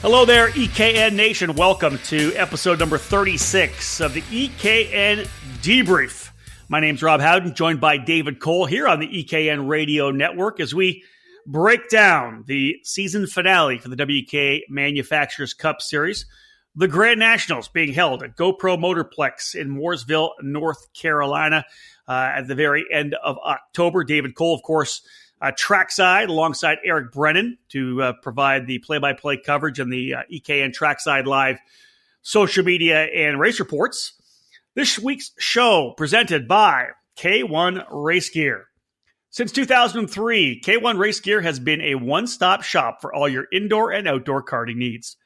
Hello there, EKN Nation. Welcome to episode number 36 of the EKN Debrief. My name's Rob Howden, joined by David Cole here on the EKN Radio Network as we break down the season finale for the WK Manufacturers Cup Series. The Grand Nationals being held at GoPro Motorplex in Mooresville, North Carolina at the very end of October. David Cole, of course, trackside alongside Eric Brennan to provide the play-by-play coverage and the EKN Trackside Live social media and race reports. This week's show presented by K1 Race Gear. Since 2003, K1 Race Gear has been a one-stop shop for all your indoor and outdoor karting needs.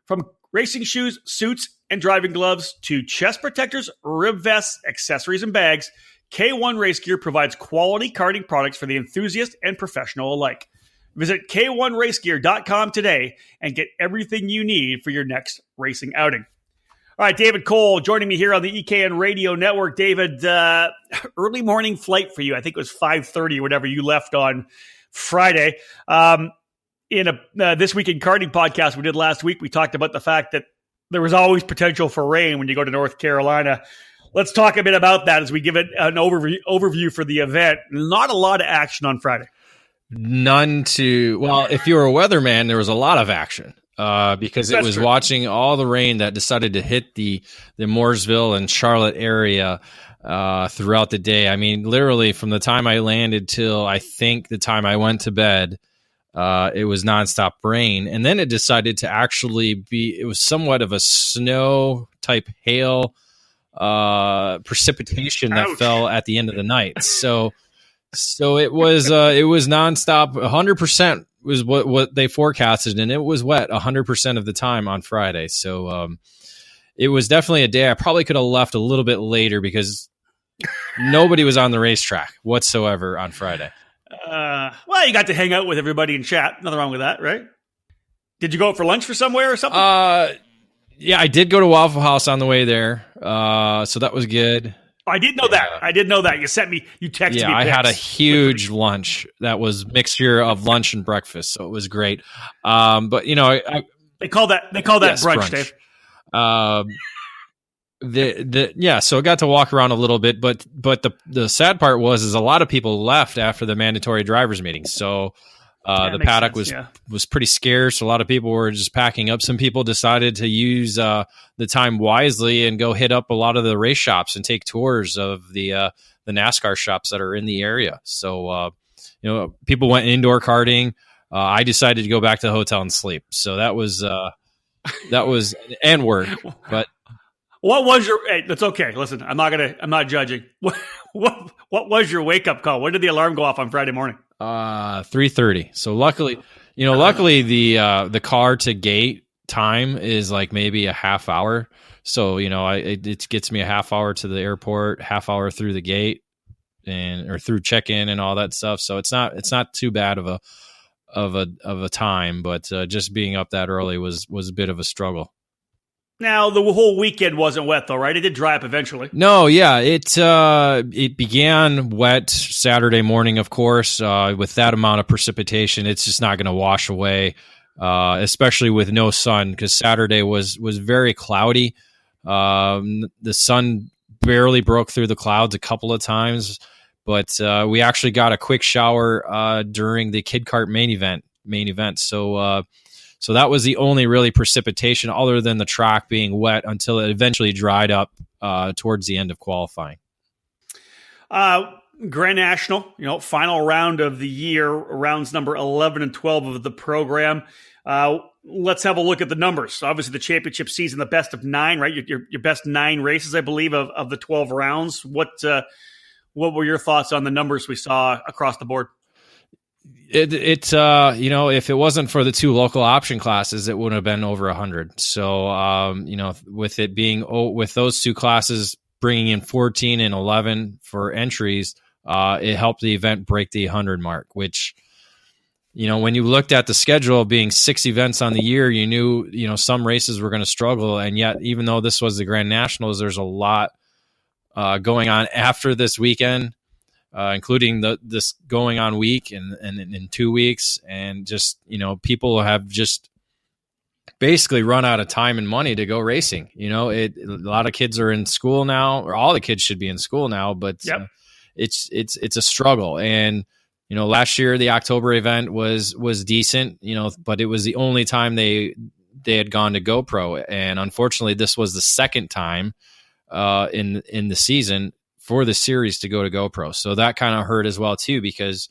From racing shoes, suits, and driving gloves to chest protectors, rib vests, accessories, and bags, K1 Race Gear provides quality karting products for the enthusiast and professional alike. Visit K1RaceGear.com today and get everything you need for your next racing outing. All right, David Cole joining me here on the EKN Radio Network. David, early morning flight for you. I think it was 5:30 or whatever you left on Friday. In This Week in Karting podcast we did last week, we talked about the fact that there was always potential for rain when you go to North Carolina. Let's talk a bit about that as we give it an overview for the event. Not a lot of action on Friday. Well, if you were a weatherman, there was a lot of action because it was true. Watching all the rain that decided to hit the Mooresville and Charlotte area throughout the day. I mean, literally from the time I landed till I think the time I went to bed, it was nonstop rain. And then it decided to actually it was somewhat of a snow type hail precipitation that fell at the end of the night. So it was nonstop. 100% was what they forecasted, and it was wet 100% of the time on Friday. So it was definitely a day I probably could have left a little bit later because nobody was on the racetrack whatsoever on Friday. Well, you got to hang out with everybody and chat. Nothing wrong with that, right? Did you go out for lunch for somewhere or something? Yeah, I did go to Waffle House on the way there, so that was good. Oh, I did know that. I did know that. You texted me. Yeah, I had a huge lunch that was mixture of lunch and breakfast, so it was great. But you know, they call that brunch, Dave. So I got to walk around a little bit, but the sad part was a lot of people left after the mandatory drivers meeting. So the paddock was pretty scarce. A lot of people were just packing up. Some people decided to use the time wisely and go hit up a lot of the race shops and take tours of the NASCAR shops that are in the area. So people went indoor karting. I decided to go back to the hotel and sleep. So that was and work, but. What was your? Hey, that's okay. Listen, I'm not judging. What was your wake up call? When did the alarm go off on Friday morning? 3:30. So luckily the car to gate time is like maybe a half hour. So it gets me a half hour to the airport, half hour through the gate, or through check in and all that stuff. So it's not too bad of a time, but just being up that early was a bit of a struggle. Now, the whole weekend wasn't wet, though, right? It did dry up eventually. No, yeah. It began wet Saturday morning, of course. With that amount of precipitation, it's just not going to wash away, especially with no sun, because Saturday was very cloudy. The sun barely broke through the clouds a couple of times, but we actually got a quick shower during the Kid Kart main event. So that was the only really precipitation other than the track being wet until it eventually dried up towards the end of qualifying. Grand National, final round of the year, rounds number 11 and 12 of the program. Let's have a look at the numbers. Obviously, the championship season, the best of 9, right? Your best 9 races, I believe, of the 12 rounds. What were your thoughts on the numbers we saw across the board? If it wasn't for the 2 local option classes, it would have been over 100. So, with it being with those 2 classes bringing in 14 and 11 for entries, it helped the event break the 100 mark. Which, when you looked at the schedule being 6 events on the year, you knew some races were going to struggle, and yet even though this was the Grand Nationals, there's a lot going on after this weekend. Including this going on week and in 2 weeks, and just people have just basically run out of time and money to go racing. A lot of kids are in school now, or all the kids should be in school now, but it's a struggle. And last year the October event was decent, but it was the only time they had gone to GoPro, and unfortunately this was the second time in the season for the series to go to GoPro. So that kind of hurt as well too, because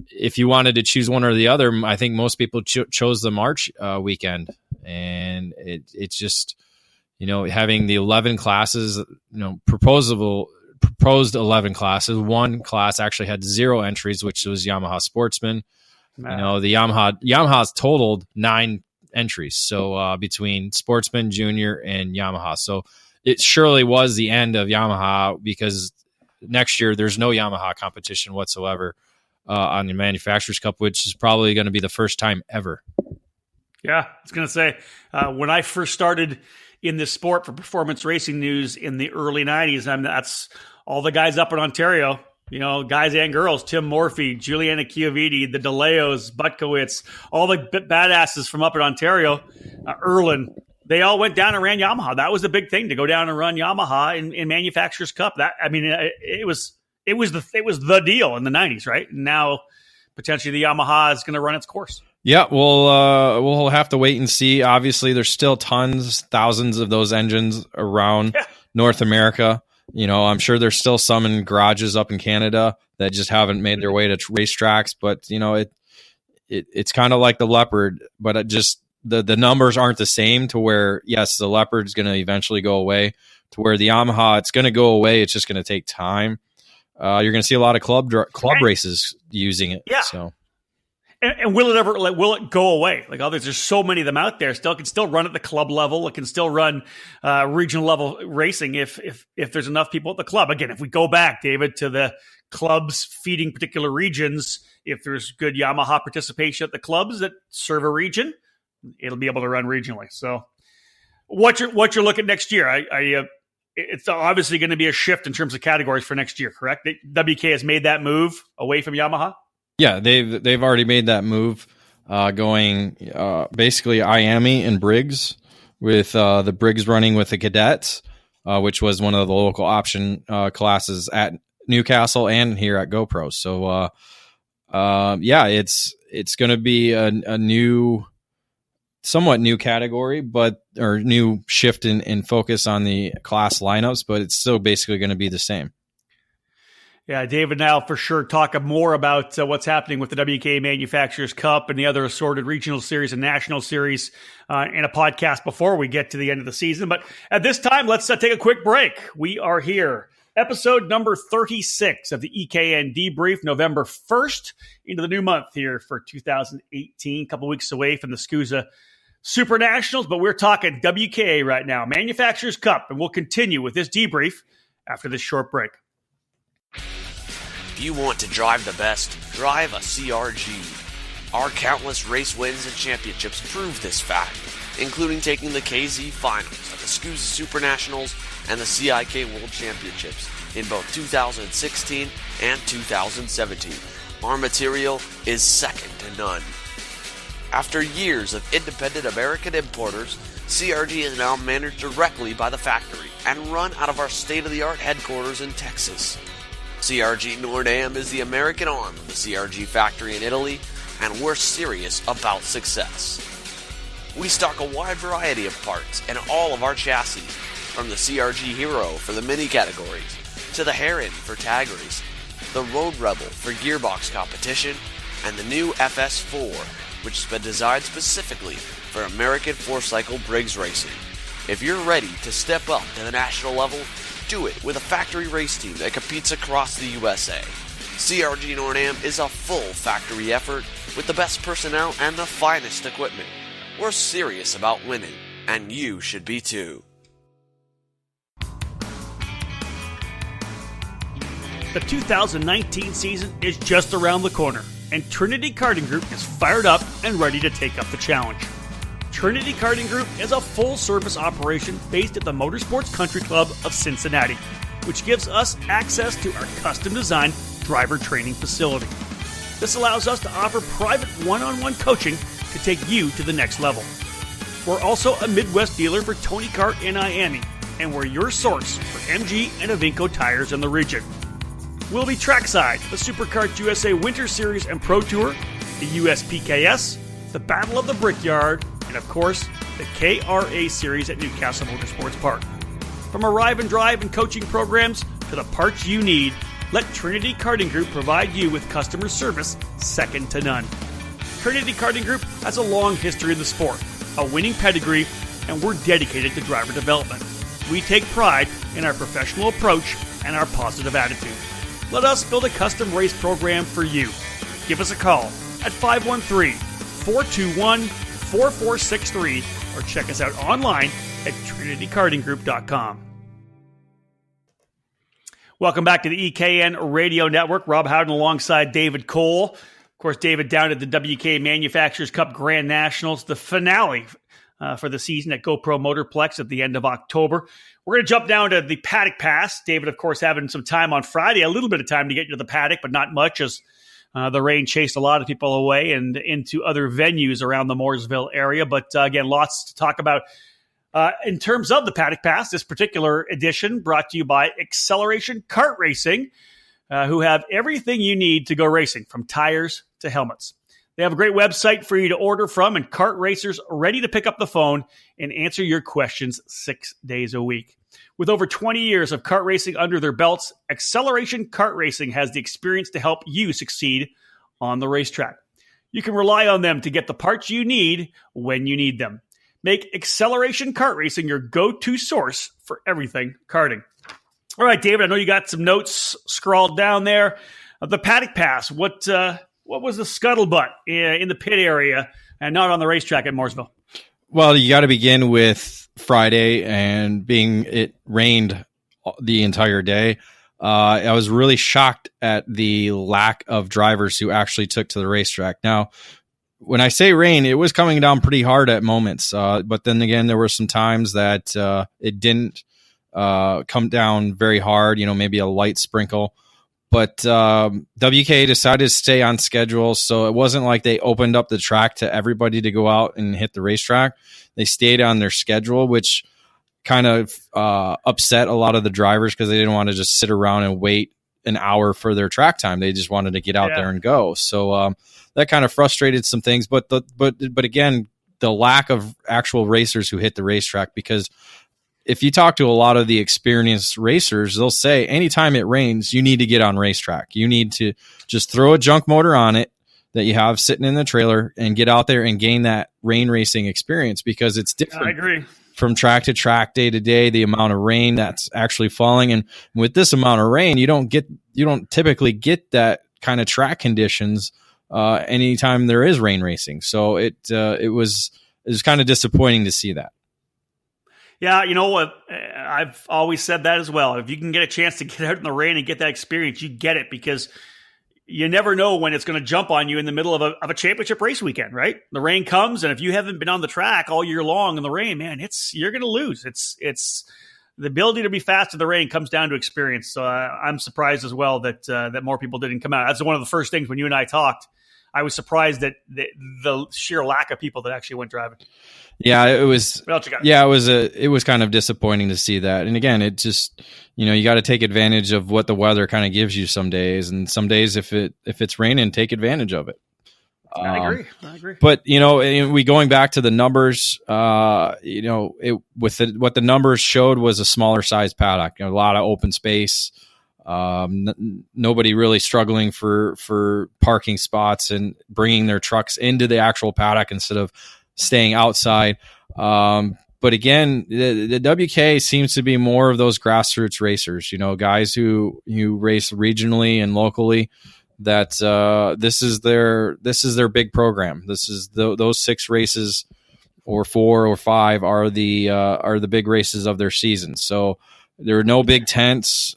if you wanted to choose one or the other, I think most people chose the March weekend, and it's just, having the 11 classes, proposed 11 classes. One class actually had 0 entries, which was Yamaha Sportsman. Wow. The Yamaha's totaled 9 entries. So between Sportsman, Junior, and Yamaha. So it surely was the end of Yamaha, because next year there's no Yamaha competition whatsoever on the Manufacturers Cup, which is probably going to be the first time ever. Yeah, I was going to say, when I first started in this sport for performance racing news in the early 90s, that's all the guys up in Ontario, guys and girls, Tim Morphy, Juliana Chiaviti, the DeLeos, Butkowitz, all the badasses from up in Ontario, Erlin, they all went down and ran Yamaha. That was the big thing, to go down and run Yamaha in Manufacturers Cup. It was the deal in the 90s, right? And now potentially the Yamaha is going to run its course. Yeah, we'll have to wait and see. Obviously, there's still thousands of those engines around North America. I'm sure there's still some in garages up in Canada that just haven't made their way to racetracks. But it's kind of like the Leopard, but it just the numbers aren't the same. To where, yes, the Leopard's going to eventually go away. To where the Yamaha, it's going to go away. It's just going to take time. You're going to see a lot of club races using it. Yeah. So. And will it go away? There's so many of them out there. It can still run at the club level. It can still run regional level racing if there's enough people at the club. Again, if we go back, David, to the clubs feeding particular regions, if there's good Yamaha participation at the clubs that serve a region, it'll be able to run regionally. So, what you're looking next year? It's obviously going to be a shift in terms of categories for next year, correct? WK has made that move away from Yamaha. Yeah, they've already made that move, going basically IAMI and Briggs, with the Briggs running with the Cadets, which was one of the local option classes at Newcastle and here at GoPro. So, it's going to be a new, somewhat new category, or new shift in focus on the class lineups, but it's still basically going to be the same. Yeah, David and I will for sure talk more about what's happening with the WK Manufacturers Cup and the other assorted regional series and national series in a podcast before we get to the end of the season. But at this time, let's take a quick break. We are here. Episode number 36 of the EKN Debrief, November 1st into the new month here for 2018. A couple weeks away from the SCUSA Super Nationals, but we're talking WKA right now, Manufacturers Cup, and we'll continue with this debrief after this short break. If you want to drive the best, drive a CRG. Our countless race wins and championships prove this fact, including taking the KZ Finals at the SCUSA Super Nationals and the CIK World Championships in both 2016 and 2017. Our material is second to none. After years of independent American importers, CRG is now managed directly by the factory and run out of our state-of-the-art headquarters in Texas. CRG Nordam is the American arm of the CRG factory in Italy, and we're serious about success. We stock a wide variety of parts in all of our chassis, from the CRG Hero for the mini categories, to the Heron for tag racing, the Road Rebel for gearbox competition, and the new FS4, which has been designed specifically for American 4-cycle Briggs racing. If you're ready to step up to the national level, do it with a factory race team that competes across the USA. CRG Nordam is a full factory effort with the best personnel and the finest equipment. We're serious about winning, and you should be too. The 2019 season is just around the corner, and Trinity Karting Group is fired up and ready to take up the challenge. Trinity Karting Group is a full-service operation based at the Motorsports Country Club of Cincinnati, which gives us access to our custom-designed driver training facility. This allows us to offer private one-on-one coaching to take you to the next level. We're also a Midwest dealer for Tony Kart and IAME, and we're your source for MG and Avinco tires in the region. We'll be trackside, the SuperKart USA Winter Series and Pro Tour, the USPKS, the Battle of the Brickyard, and of course, the KRA Series at Newcastle Motorsports Park. From arrive and drive and coaching programs to the parts you need, let Trinity Karting Group provide you with customer service second to none. Trinity Karting Group has a long history in the sport, a winning pedigree, and we're dedicated to driver development. We take pride in our professional approach and our positive attitude. Let us build a custom race program for you. Give us a call at 513-421-4463 or check us out online at trinitykartinggroup.com. Welcome back to the EKN Radio Network. Rob Howden alongside David Cole. Of course, David down at the WK Manufacturers Cup Grand Nationals, the finale for the season at GoPro Motorplex at the end of October. We're going to jump down to the Paddock Pass. David, of course, having some time on Friday, a little bit of time to get to the paddock, but not much as the rain chased a lot of people away and into other venues around the Mooresville area. But again, lots to talk about. In terms of the Paddock Pass, this particular edition brought to you by Acceleration Kart Racing, who have everything you need to go racing, from tires to helmets. They have a great website for you to order from, and kart racers ready to pick up the phone and answer your questions 6 days a week. With over 20 years of kart racing under their belts, Acceleration Kart Racing has the experience to help you succeed on the racetrack. You can rely on them to get the parts you need when you need them. Make Acceleration Kart Racing your go-to source for everything karting. All right, David, I know you got some notes scrawled down there. The Paddock Pass, what was the scuttlebutt in the pit area and not on the racetrack at Mooresville? Well, you got to begin with Friday and being it rained the entire day. I was really shocked at the lack of drivers who actually took to the racetrack. Now, when I say rain, it was coming down pretty hard at moments. But then again, there were some times that it didn't come down very hard, maybe a light sprinkle. But WK decided to stay on schedule, so it wasn't like they opened up the track to everybody to go out and hit the racetrack. They stayed on their schedule, which kind of upset a lot of the drivers because they didn't want to just sit around and wait an hour for their track time. They just wanted to get out there and go. So that kind of frustrated some things. But again, the lack of actual racers who hit the racetrack, because if you talk to a lot of the experienced racers, they'll say anytime it rains, you need to get on racetrack. You need to just throw a junk motor on it that you have sitting in the trailer and get out there and gain that rain racing experience, because it's different. I agree. From track to track, day to day, the amount of rain that's actually falling. And with this amount of rain, you don't typically get that kind of track conditions anytime there is rain racing. So it was kind of disappointing to see that. Yeah, you know what? I've always said that as well. If you can get a chance to get out in the rain and get that experience, you get it, because you never know when it's going to jump on you in the middle of a championship race weekend, right? The rain comes, and if you haven't been on the track all year long in the rain, man, you're going to lose. It's the ability to be fast in the rain comes down to experience. So I'm surprised as well that more people didn't come out. That's one of the first things when you and I talked. I was surprised that the sheer lack of people that actually went driving. Yeah, it was. What else you got? Yeah, it was kind of disappointing to see that. And again, it just, you got to take advantage of what the weather kind of gives you some days, and some days if it's raining, take advantage of it. I agree. But we going back to the numbers, what the numbers showed was a smaller size paddock, a lot of open space. Nobody really struggling for parking spots and bringing their trucks into the actual paddock instead of staying outside. But again, the WK seems to be more of those grassroots racers, guys who race regionally and locally, that this is their big program. This is those 6 races or 4 or 5 are the big races of their season. So there are no big tents,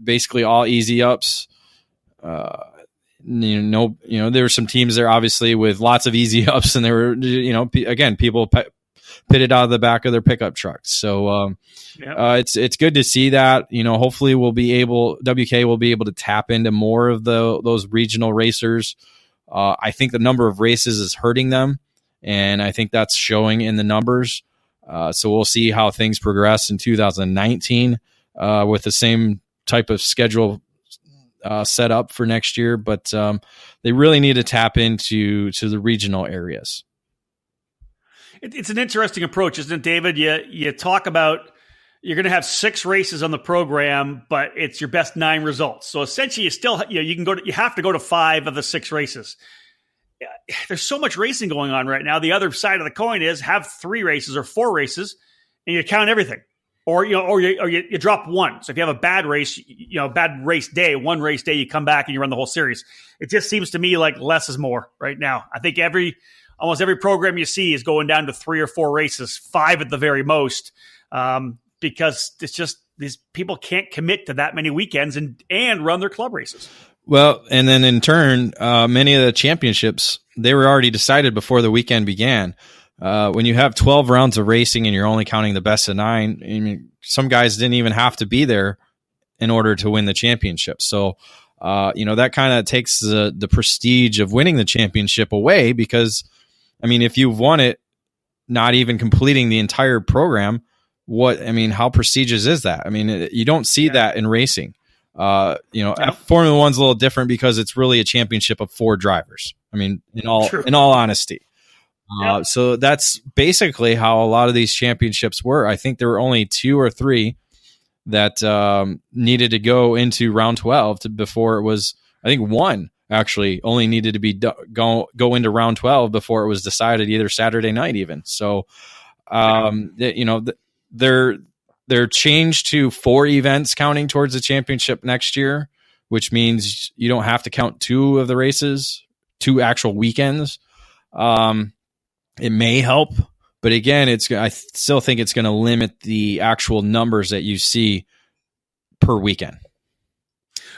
basically all easy ups. There were some teams there obviously with lots of easy ups, and there were, again, people pitted out of the back of their pickup trucks. So it's good to see that. Hopefully WK will be able to tap into more of those regional racers. I think the number of races is hurting them, And I think that's showing in the numbers. So we'll see how things progress in 2019 with the same type of schedule set up for next year. But they really need to tap into the regional areas. It's an interesting approach, isn't it, David? You talk about you're going to have 6 races on the program, but it's your best 9 results. So essentially, you have to go to 5 of the 6 races. There's so much racing going on right now. The other side of the coin is have 3 races or 4 races, and you count everything, or you drop one. So if you have a bad race, bad race day, one race day, you come back and you run the whole series. It just seems to me like less is more right now. I think almost every program you see is going down to 3 or 4 races, 5 at the very most. Because it's just these people can't commit to that many weekends and run their club races. Well, and then in turn, many of the championships, they were already decided before the weekend began. When you have 12 rounds of racing and you're only counting the best of 9, I mean, some guys didn't even have to be there in order to win the championship. So, that kind of takes the prestige of winning the championship away because, I mean, if you've won it, not even completing the entire program, how prestigious is that? I mean, you don't see that in racing. Formula One's a little different because it's really a championship of 4 drivers. I mean, in all honesty. So that's basically how a lot of these championships were. I think there were only 2 or 3 that needed to go into round 12 before it was, I think 1 actually only needed to be go into round 12 before it was decided either Saturday night even. So, they're changed to 4 events counting towards the championship next year, which means you don't have to count 2 of the races, 2 actual weekends. It may help, but again, I still think it's going to limit the actual numbers that you see per weekend.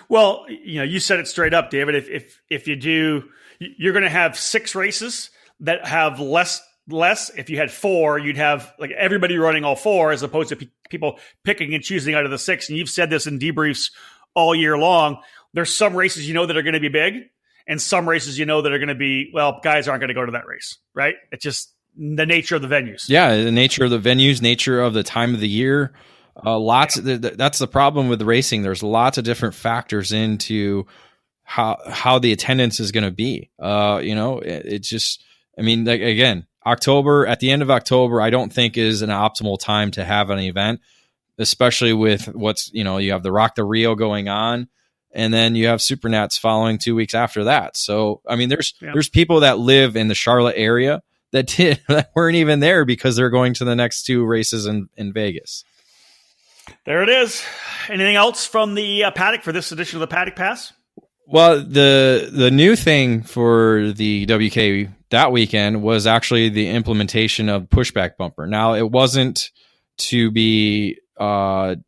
Well, you said it straight up, David. If you do, you're going to have 6 races that have less. If you had 4, you'd have like everybody running all 4 as opposed to people picking and choosing out of the 6. And you've said this in debriefs all year long. There's some races that are going to be big and some races that are going to be, guys aren't going to go to that race, right? It's just the nature of the venues. Yeah, the nature of the venues, nature of the time of the year. That's the problem with the racing. There's lots of different factors into how the attendance is going to be. It's just, again, at the end of October, I don't think is an optimal time to have an event, especially with you have the Rock the Rio going on, and then you have Supernats following 2 weeks after that. So, there's people that live in the Charlotte area that weren't even there because they're going to the next 2 races in Vegas. There it is. Anything else from the paddock for this edition of the Paddock Pass? Well, the new thing for the WK that weekend was actually the implementation of pushback bumper. Now, it wasn't to be monetized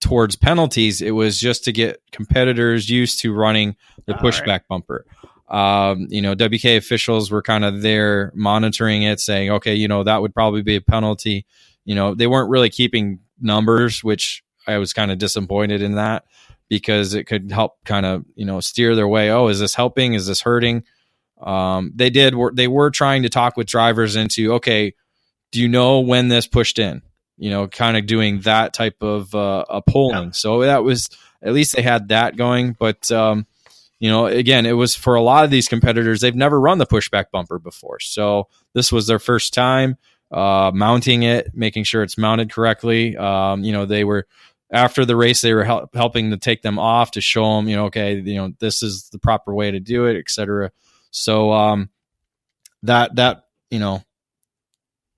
towards penalties. It was just to get competitors used to running the pushback bumper. WK officials were kind of there monitoring it, saying, okay, that would probably be a penalty. They weren't really keeping numbers, which I was kind of disappointed in that, because it could help kind of, steer their way. Oh, is this helping? Is this hurting? They were trying to talk with drivers into, okay, do you know when this pushed in? Kind of doing that type of polling. Yeah. So that was, at least they had that going. But, again, it was for a lot of these competitors, they've never run the pushback bumper before. So this was their first time mounting it, making sure it's mounted correctly. They were, after the race, they were helping to take them off to show them, this is the proper way to do it, et cetera. So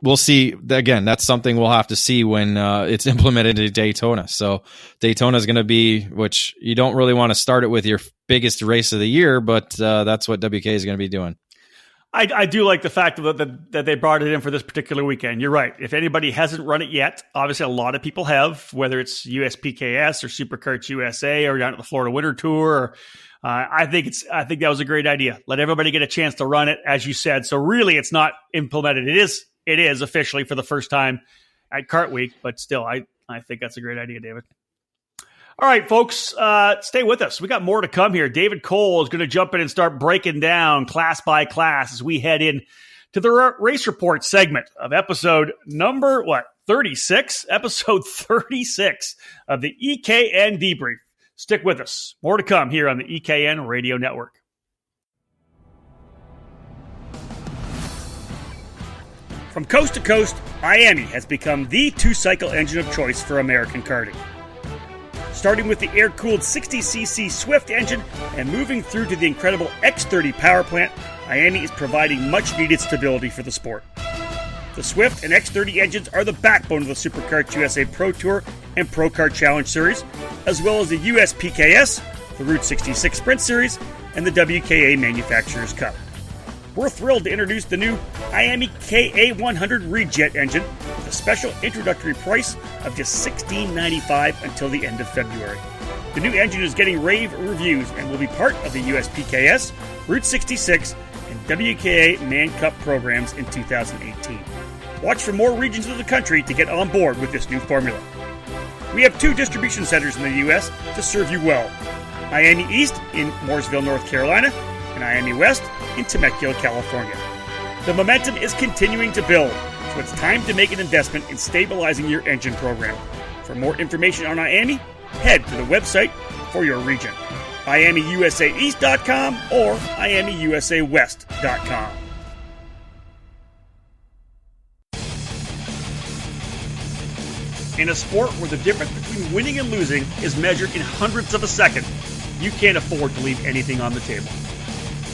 we'll see. Again, that's something we'll have to see when it's implemented at Daytona. So Daytona is going to be, which you don't really want to start it with your biggest race of the year, but that's what WK is going to be doing. I do like the fact that they brought it in for this particular weekend. You're right. If anybody hasn't run it yet, obviously a lot of people have, whether it's USPKS or Superkarts USA or down at the Florida Winter Tour. I think that was a great idea. Let everybody get a chance to run it, as you said. So really, it's not implemented. It is officially for the first time at Kart Week, but still, I think that's a great idea, David. All right, folks, stay with us. We got more to come here. David Cole is going to jump in and start breaking down class by class as we head in to the race report segment of episode number, 36? Episode 36 of the EKN Debrief. Stick with us. More to come here on the EKN Radio Network. From coast to coast, Miami has become the two-cycle engine of choice for American karting. Starting with the air-cooled 60cc Swift engine and moving through to the incredible X30 power plant, Miami is providing much-needed stability for the sport. The Swift and X30 engines are the backbone of the SuperKarts USA Pro Tour and Pro Kart Challenge Series, as well as the USPKS, the Route 66 Sprint Series, and the WKA Manufacturers Cup. We're thrilled to introduce the new Miami KA100 Rejet engine with a special introductory price of just $16.95 until the end of February. The new engine is getting rave reviews and will be part of the USPKS, Route 66, and WKA Man Cup programs in 2018. Watch for more regions of the country to get on board with this new formula. We have 2 distribution centers in the U.S. to serve you well. Miami East in Mooresville, North Carolina, and Miami West in Temecula, California. The momentum is continuing to build, so it's time to make an investment in stabilizing your engine program. For more information on Miami, head to the website for your region, MiamiUSAEast.com or MiamiUSAWest.com. In a sport where the difference between winning and losing is measured in hundredths of a second, you can't afford to leave anything on the table.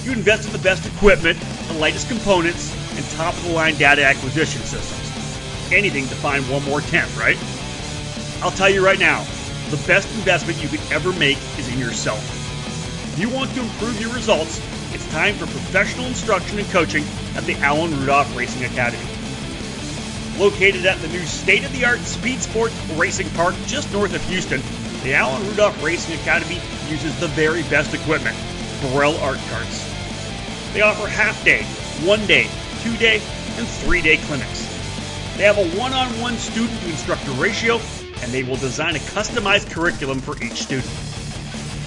You invest in the best equipment, the latest components, and top-of-the-line data acquisition systems. Anything to find one more tenth, right? I'll tell you right now, the best investment you could ever make is in yourself. If you want to improve your results, it's time for professional instruction and coaching at the Alan Rudolph Racing Academy. Located at the new state-of-the-art Speed Sports Racing Park just north of Houston, the Alan Rudolph Racing Academy uses the very best equipment, Burrell Art Carts. They offer half-day, 1-day, 2-day, and 3-day clinics. They have a one-on-one student-to-instructor ratio, and they will design a customized curriculum for each student.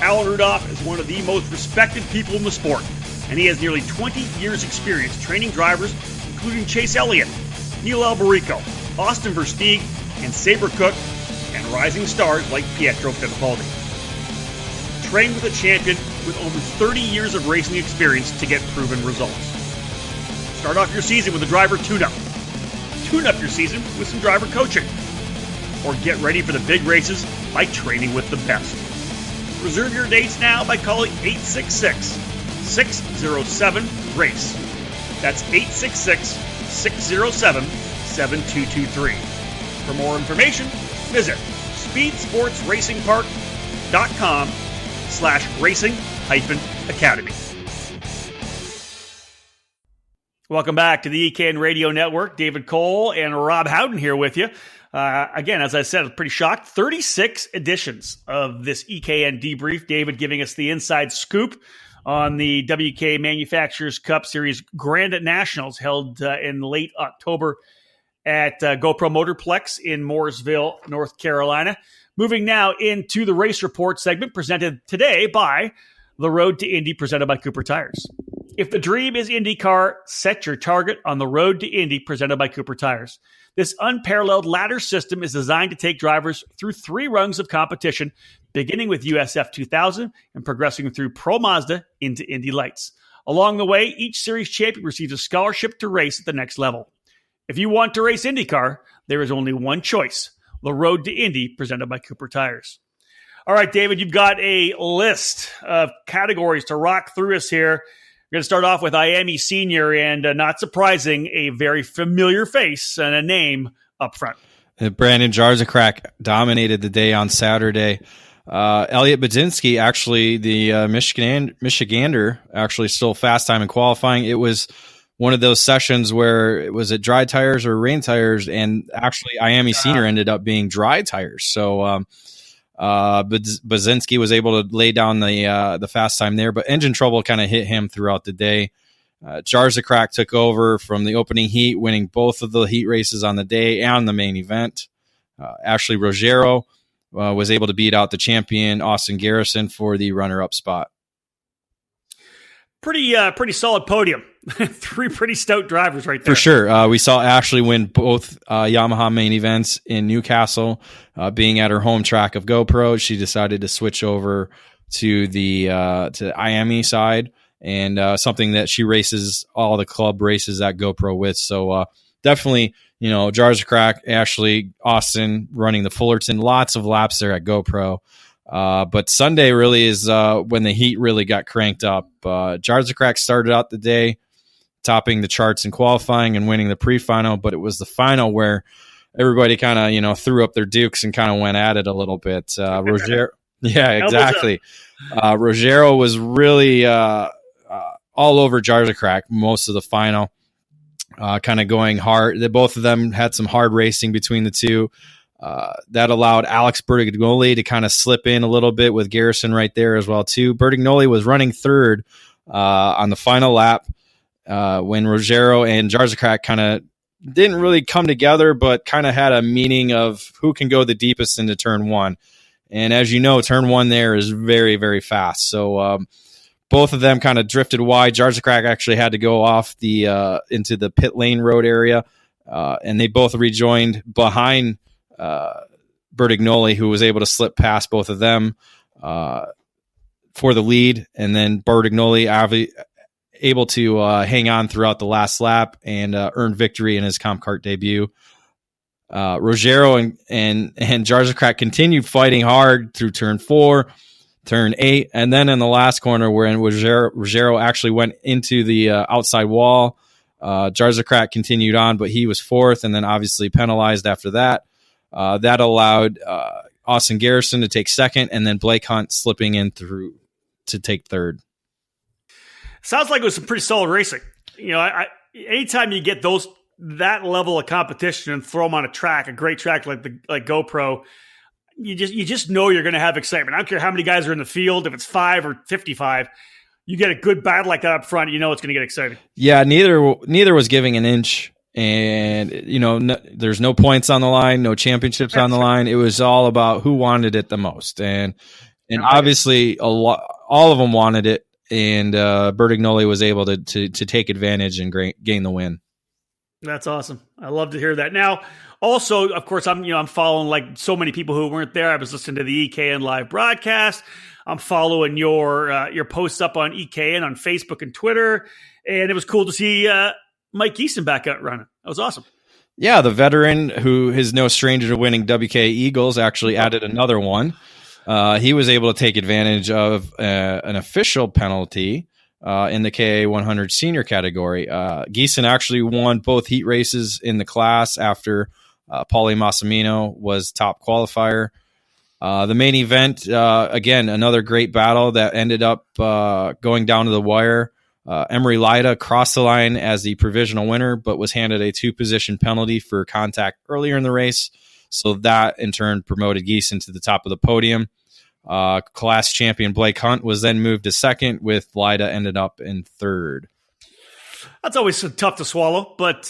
Alan Rudolph is one of the most respected people in the sport, and he has nearly 20 years' experience training drivers, including Chase Elliott, Neil Alberico, Austin Versteeg, and Sabre Cook, and rising stars like Pietro Fittipaldi. Train with a champion with over 30 years of racing experience to get proven results. Start off your season with a driver tune-up. Tune up your season with some driver coaching. Or get ready for the big races by training with the best. Reserve your dates now by calling 866-607-RACE. That's 866-607-7223. For more information, visit speedsportsracingpark.com/racing-academy. Welcome back to the EKN Radio Network. David Cole and Rob Howden here with you. Again, as I said, I'm pretty shocked. 36 editions of this EKN Debrief. David giving us the inside scoop on the WK Manufacturers Cup Series Grand Nationals held in late October at GoPro Motorplex in Mooresville, North Carolina. Moving now into the race report segment presented today by The Road to Indy, presented by Cooper Tires. If the dream is IndyCar, set your target on The Road to Indy, presented by Cooper Tires. This unparalleled ladder system is designed to take drivers through 3 rungs of competition, beginning with USF 2000 and progressing through Pro Mazda into Indy Lights. Along the way, each series champion receives a scholarship to race at the next level. If you want to race IndyCar, there is only one choice: The Road to Indy, presented by Cooper Tires. All right, David, you've got a list of categories to rock through us here. We're going to start off with Miami Senior, and not surprising, a very familiar face and a name up front. Brandon Jarzakrak dominated the day on Saturday. Elliot Budzinski, actually, the Michigander, actually still fast time in qualifying. It was one of those sessions where it was at dry tires or rain tires, and actually Miami Senior ended up being dry tires. So Budzinski was able to lay down the fast time there, but engine trouble kind of hit him throughout the day. Jarzakrak took over from the opening heat, winning both of the heat races on the day and the main event. Ashley Rogero was able to beat out the champion Austin Garrison for the runner-up spot. Pretty solid podium. 3 pretty stout drivers right there. For sure. We saw Ashley win both Yamaha main events in Newcastle. Being at her home track of GoPro, she decided to switch over to the IME side, and something that she races all the club races at GoPro with. So definitely, Jarzakrak, Ashley, Austin running the Fullerton, lots of laps there at GoPro. But Sunday really is when the heat really got cranked up. Jarzakrak started out the day topping the charts in qualifying and winning the pre-final, but it was the final where everybody kind of, threw up their dukes and kind of went at it a little bit. Rogero, yeah, exactly. Rogero was really all over Jarzakrak most of the final, kind of going hard. Both of them had some hard racing between the two. That allowed Alex Bertignoli to kind of slip in a little bit with Garrison right there as well too. Bertignoli was running third on the final lap when Rogero and Jarzakrak kind of didn't really come together, but kind of had a meaning of who can go the deepest into turn 1. And as you know, turn 1 there is very, very fast. So both of them kind of drifted wide. Jarzakrak actually had to go off the into the pit lane road area, and they both rejoined behind Bertignoli, who was able to slip past both of them for the lead, and then Bertignoli able to hang on throughout the last lap and earn victory in his Comp Cart debut. Rogero and Jarzakrak continued fighting hard through turn 4, turn 8, and then in the last corner where Rogero actually went into the outside wall. Jarzakrak continued on, but he was 4th and then obviously penalized after that. That allowed Austin Garrison to take 2nd, and then Blake Hunt slipping in through to take 3rd. Sounds like it was some pretty solid racing. Anytime you get that level of competition and throw them on a great track like GoPro, you just know you're going to have excitement. I don't care how many guys are in the field, if it's 5 or 55. You get a good battle like that up front, it's going to get exciting. Yeah, neither was giving an inch. And, there's no points on the line, no championships on the line. It was all about who wanted it the most. And obviously all of them wanted it. And Bertignoli was able to take advantage and gain the win. That's awesome. I love to hear that. Now, also, of course, I'm following like so many people who weren't there. I was listening to the EKN live broadcast. I'm following your posts up on EKN on Facebook and Twitter. And it was cool to see Mike Geeson back out running. That was awesome. Yeah, the veteran who is no stranger to winning WK Eagles actually added another one. He was able to take advantage of an official penalty in the KA 100 senior category. Geeson actually won both heat races in the class after Paulie Massimino was top qualifier. The main event, again, another great battle that ended up going down to the wire. Emery Lida crossed the line as the provisional winner, but was handed a 2-position penalty for contact earlier in the race. So that, in turn, promoted Geeson to the top of the podium. Class champion Blake Hunt was then moved to 2nd, with Lida ended up in 3rd. That's always tough to swallow, but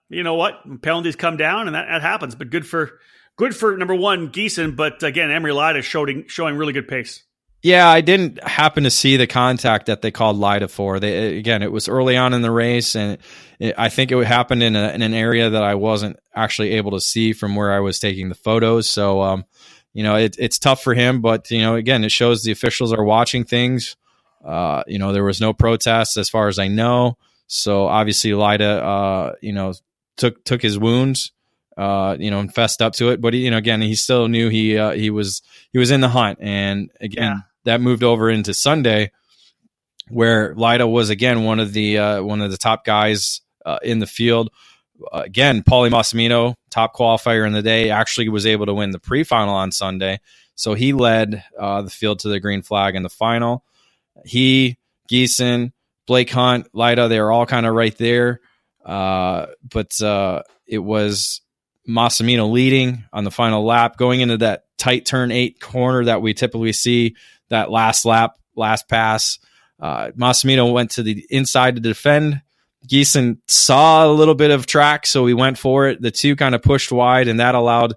you know what? Penalties come down, and that happens. But good for number one, Geeson. But again, Emery Lida showing really good pace. Yeah, I didn't happen to see the contact that they called Lida for. It was early on in the race, and I think it happened in an area that I wasn't actually able to see from where I was taking the photos. So, it's tough for him, but again, it shows the officials are watching things. There was no protests as far as I know. So obviously Lida, took his wounds, and fessed up to it. But he still knew he was in the hunt, and again. That moved over into Sunday, where Lida was again one of the top guys in the field. Again, Paulie Massimino, top qualifier in the day, actually was able to win the pre-final on Sunday, so he led the field to the green flag in the final. He, Geeson, Blake Hunt, Lida, they were all kind of right there, but it was Massimino leading on the final lap, going into that tight turn 8 corner that we typically see. That last lap, last pass, Massimino went to the inside to defend. Geeson saw a little bit of track, so he went for it. The two kind of pushed wide, and that allowed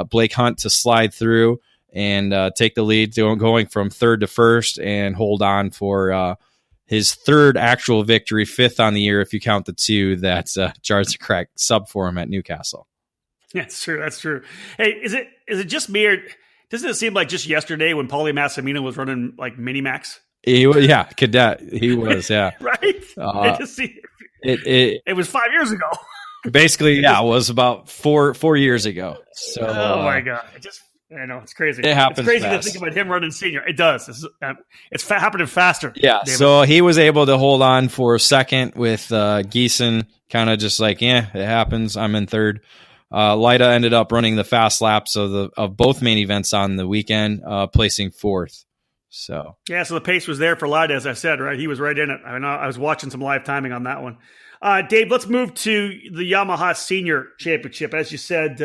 Blake Hunt to slide through and take the lead, going from third to first, and hold on for his third actual victory, fifth on the year if you count the two that Jarzak sub for him at Newcastle. That's true. That's true. Hey, is it just me, or doesn't it seem like just yesterday when Paulie Massimino was running like mini max? Cadet. He was, yeah. Right? It was 5 years ago. Basically, yeah, it was about four years ago. So, oh my God. I know, it's crazy. It happens It's crazy fast. to think about him running senior. It does. It's happening faster. Yeah, David. So he was able to hold on for a second with Geeson kind of just like, it happens. I'm in third. Lida ended up running the fast laps of both main events on the weekend, placing fourth. So the pace was there for Lida, as I said, right? He was right in it. I was watching some live timing on that one. Dave, let's move to the Yamaha Senior Championship. As you said,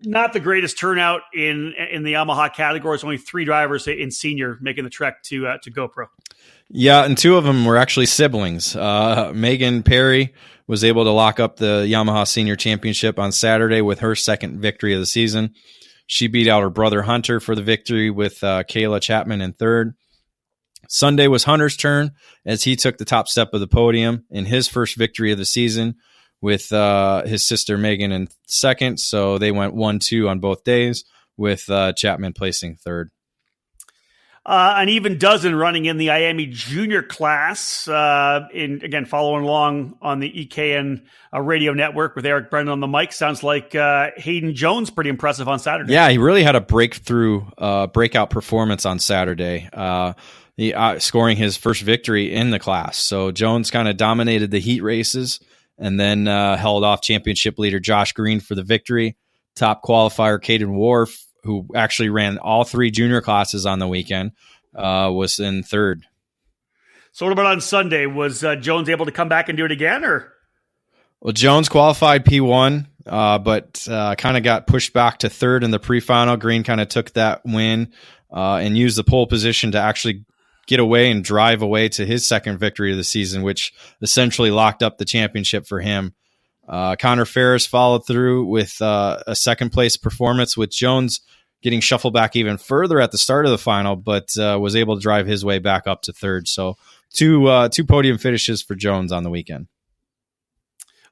not the greatest turnout in the Yamaha categories. Only 3 drivers in senior making the trek to GoPro. Yeah, and 2 of them were actually siblings. Megan Perry was able to lock up the Yamaha Senior Championship on Saturday with her second victory of the season. She beat out her brother Hunter for the victory with Kayla Chapman in third. Sunday was Hunter's turn as he took the top step of the podium in his first victory of the season with his sister Megan in second. So they went 1-2 on both days with Chapman placing third. An even dozen running in the IAME junior class. Following along on the EKN radio network with Eric Brennan on the mic. Sounds like Hayden Jones pretty impressive on Saturday. Yeah, he really had a breakout performance on Saturday. Scoring his first victory in the class. So Jones kind of dominated the heat races and then held off championship leader Josh Green for the victory. Top qualifier Caden Wharf, who actually ran all 3 junior classes on the weekend, was in third. So what about on Sunday? Was Jones able to come back and do it again? Well, Jones qualified P1, but kind of got pushed back to third in the pre-final. Green kind of took that win and used the pole position to actually get away and drive away to his second victory of the season, which essentially locked up the championship for him. Connor Ferris followed through with a second place performance, with Jones getting shuffled back even further at the start of the final, but was able to drive his way back up to third. So two podium finishes for Jones on the weekend.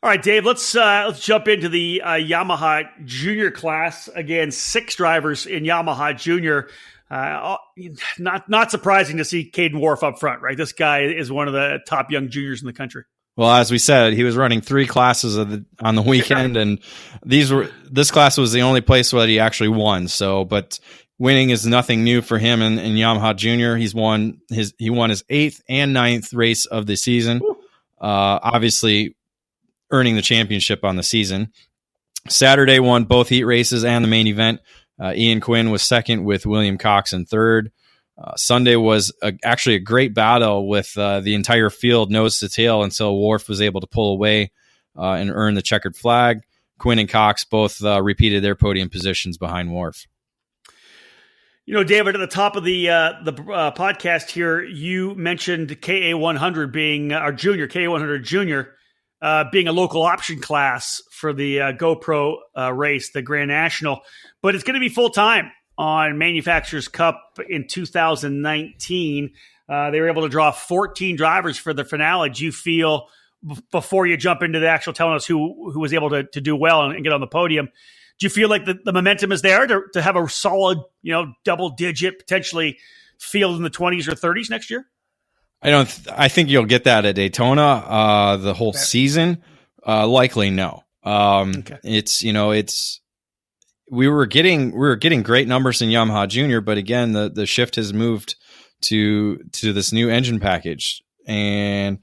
All right, Dave, let's jump into the Yamaha junior class. Again, 6 drivers in Yamaha junior. Not surprising to see Caden Wharf up front, right? This guy is one of the top young juniors in the country. Well, as we said, he was running 3 classes on the weekend, and this class was the only place where he actually won. So, but winning is nothing new for him in Yamaha Junior. He won his 8th and 9th race of the season. Obviously, earning the championship on the season. Saturday won both heat races and the main event. Ian Quinn was second with William Cox in third. Sunday was actually a great battle with the entire field nose to tail until Wharf was able to pull away and earn the checkered flag. Quinn and Cox both repeated their podium positions behind Wharf. You know, David, at the top of the podcast here, you mentioned KA100 being our junior, KA100 junior, being a local option class for the GoPro race, the Grand National. But it's going to be full-time on Manufacturers Cup in 2019. They were able to draw 14 drivers for the finale. Do you feel, before you jump into the actual telling us who was able to do well and get on the podium, do you feel like the momentum is there to have a solid, double-digit, potentially field in the 20s or 30s next year? I think you'll get that at Daytona the whole season. Likely no. Okay. We were getting great numbers in Yamaha Junior, but again, the shift has moved to this new engine package, and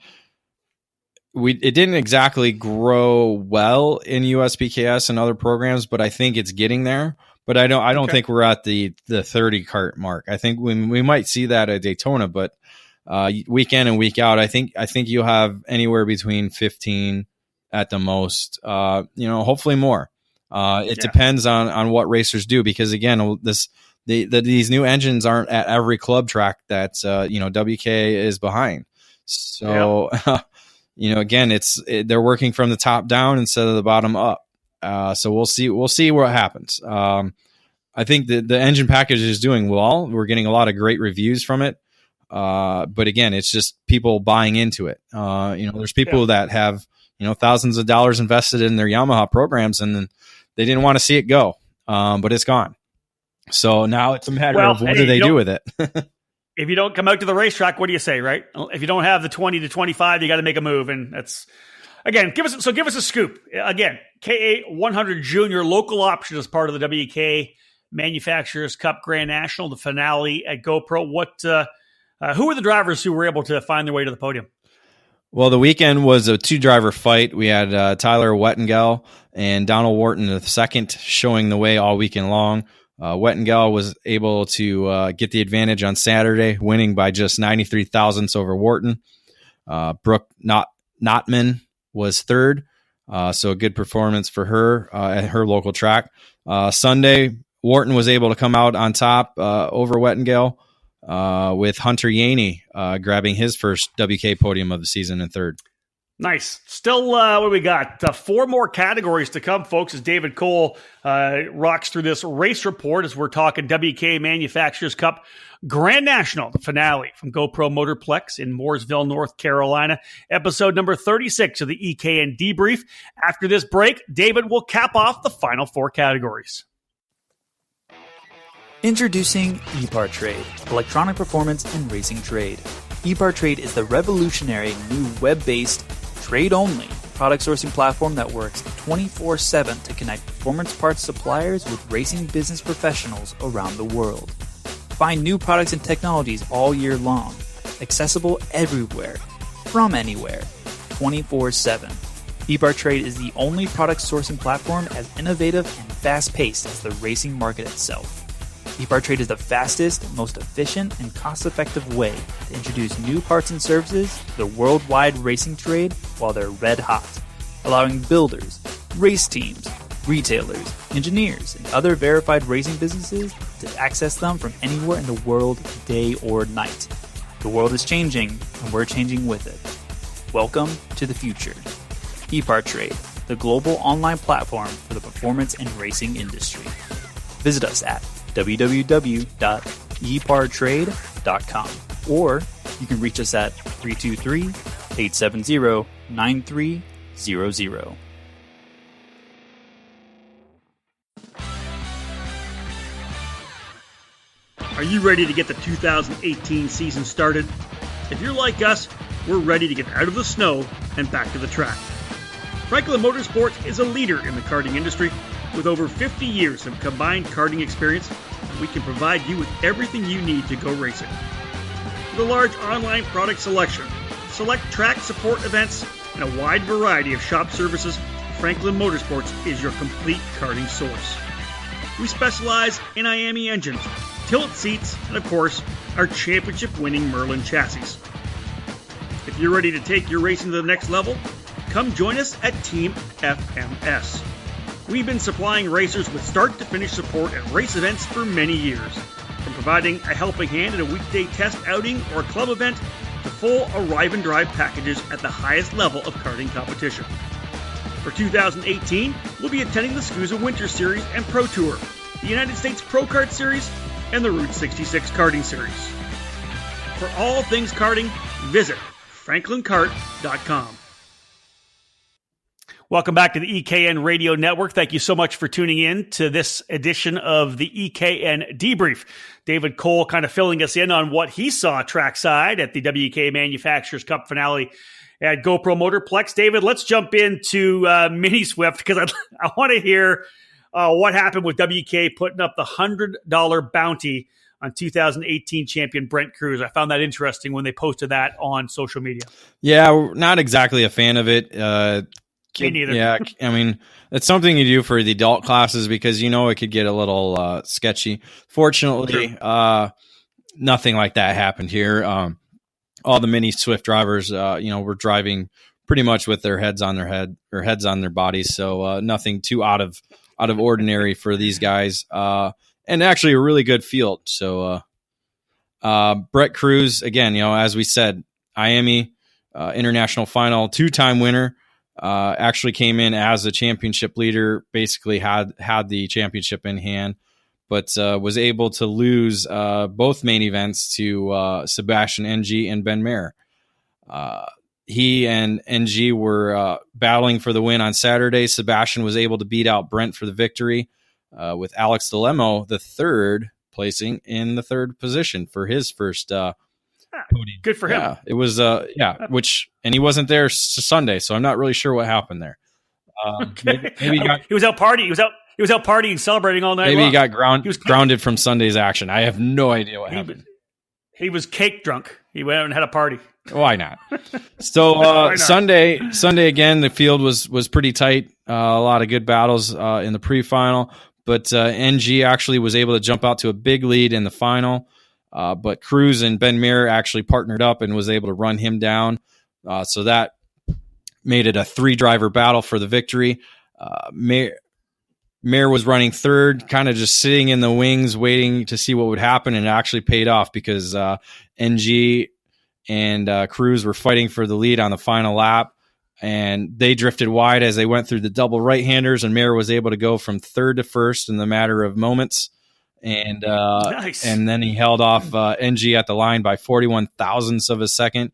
it didn't exactly grow well in USPKS and other programs, but I think it's getting there. But I don't think we're at the 30 kart mark. I think we might see that at Daytona, but week in and week out, I think you'll have anywhere between 15 at the most. Hopefully more. It depends on what racers do, because again, these new engines aren't at every club track that WK is behind. So again, they're working from the top down instead of the bottom up. So we'll see what happens. I think the engine package is doing well. We're getting a lot of great reviews from it. But again, it's just people buying into it. There's people that have, thousands of dollars invested in their Yamaha programs, and then they didn't want to see it go. But it's gone. So now it's a matter of what do they do with it? If you don't come out to the racetrack, what do you say, right? If you don't have the 20 to 25, you got to make a move. And that's, again, give us a scoop. Again, KA100 Junior, local option as part of the WK Manufacturers Cup Grand National, the finale at GoPro. Who were the drivers who were able to find their way to the podium? Well, the weekend was a 2-driver fight. We had Tyler Wettengel and Donald Wharton II showing the way all weekend long. Wettengel was able to get the advantage on Saturday, winning by just 93 thousandths over Wharton. Brooke Notman was third, so a good performance for her at her local track. Sunday, Wharton was able to come out on top over Wettengel, with Hunter Yaney grabbing his first WK podium of the season in third. Nice. Still, what do we got? 4 more categories to come, folks, as David Cole rocks through this race report as we're talking WK Manufacturers Cup Grand National, the finale from GoPro Motorplex in Mooresville, North Carolina, episode number 36 of the EKN Debrief. After this break, David will cap off the final 4 categories. Introducing eParTrade, electronic performance and racing trade. eParTrade is the revolutionary new web-based, trade-only product sourcing platform that works 24/7 to connect performance parts suppliers with racing business professionals around the world. Find new products and technologies all year long, accessible everywhere, from anywhere, 24/7. eParTrade is the only product sourcing platform as innovative and fast-paced as the racing market itself. eParTrade is the fastest, most efficient, and cost-effective way to introduce new parts and services to the worldwide racing trade while they're red hot, allowing builders, race teams, retailers, engineers, and other verified racing businesses to access them from anywhere in the world, day or night. The world is changing, and we're changing with it. Welcome to the future. eParTrade, the global online platform for the performance and racing industry. Visit us at www.epartrade.com, or you can reach us at 323-870-9300. Are you ready to get the 2018 season started? If you're like us, we're ready to get out of the snow and back to the track. Franklin Motorsports is a leader in the karting industry. With over 50 years of combined karting experience, we can provide you with everything you need to go racing. With a large online product selection, select track support events, and a wide variety of shop services, Franklin Motorsports is your complete karting source. We specialize in IAME engines, tilt seats, and of course, our championship-winning Merlin chassis. If you're ready to take your racing to the next level, come join us at Team FMS. We've been supplying racers with start-to-finish support at race events for many years. From providing a helping hand at a weekday test outing or club event, to full arrive and drive packages at the highest level of karting competition. For 2018, we'll be attending the SCUSA Winter Series and Pro Tour, the United States Pro Kart Series, and the Route 66 Karting Series. For all things karting, visit franklinkart.com. Welcome back to the EKN Radio Network. Thank you so much for tuning in to this edition of the EKN Debrief. David Cole kind of filling us in on what he saw trackside at the WK Manufacturers Cup finale at GoPro Motorplex. David, let's jump into Mini Swift because I want to hear what happened with WK putting up the $100 bounty on 2018 champion Brent Cruz. I found that interesting when they posted that on social media. Yeah, we're not exactly a fan of it. Me neither. Yeah, I mean, it's something you do for the adult classes because it could get a little sketchy. Fortunately, nothing like that happened here. All the Mini Swift drivers, were driving pretty much with their heads on their head or heads on their bodies, so nothing too out of ordinary for these guys. And actually, a really good field. So, Brett Cruz, again, as we said, IAME international final, 2-time winner. actually came in as a championship leader, basically had the championship in hand, but was able to lose both main events to Sebastian NG and Ben Mayer. He and NG were battling for the win on Saturday. Sebastian was able to beat out Brent for the victory, with Alex Delemo, the third, placing in the third position for his first podium. Good for him. Yeah, it was, and he wasn't there Sunday, so I'm not really sure what happened there. Maybe he was out partying. He was out partying, celebrating all night. Maybe long. he got grounded from Sunday's action. I have no idea what happened. He was cake drunk. He went out and had a party. Why not? So Sunday again, the field was pretty tight. A lot of good battles in the pre-final, but NG actually was able to jump out to a big lead in the final. But Cruz and Ben Mayer actually partnered up and was able to run him down. So that made it a 3-driver battle for the victory. Mayer was running third, kind of just sitting in the wings, waiting to see what would happen, and it actually paid off because NG and Cruz were fighting for the lead on the final lap, and they drifted wide as they went through the double right-handers, and Mayer was able to go from third to first in the matter of moments. And nice. And then he held off NG at the line by 41 thousandths of a second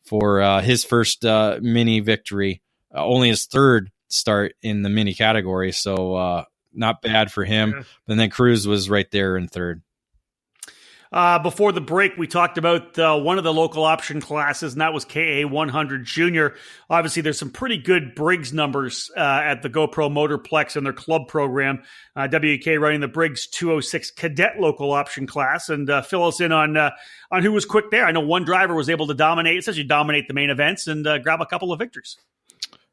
for his first mini victory, only his third start in the mini category. So not bad for him. Yeah. And then Cruz was right there in third. Before the break, we talked about one of the local option classes, and that was KA 100 Junior. Obviously, there's some pretty good Briggs numbers at the GoPro Motorplex and their club program. WEK running the Briggs 206 Cadet local option class, and fill us in on who was quick there. I know one driver was able to essentially dominate the main events and grab a couple of victories.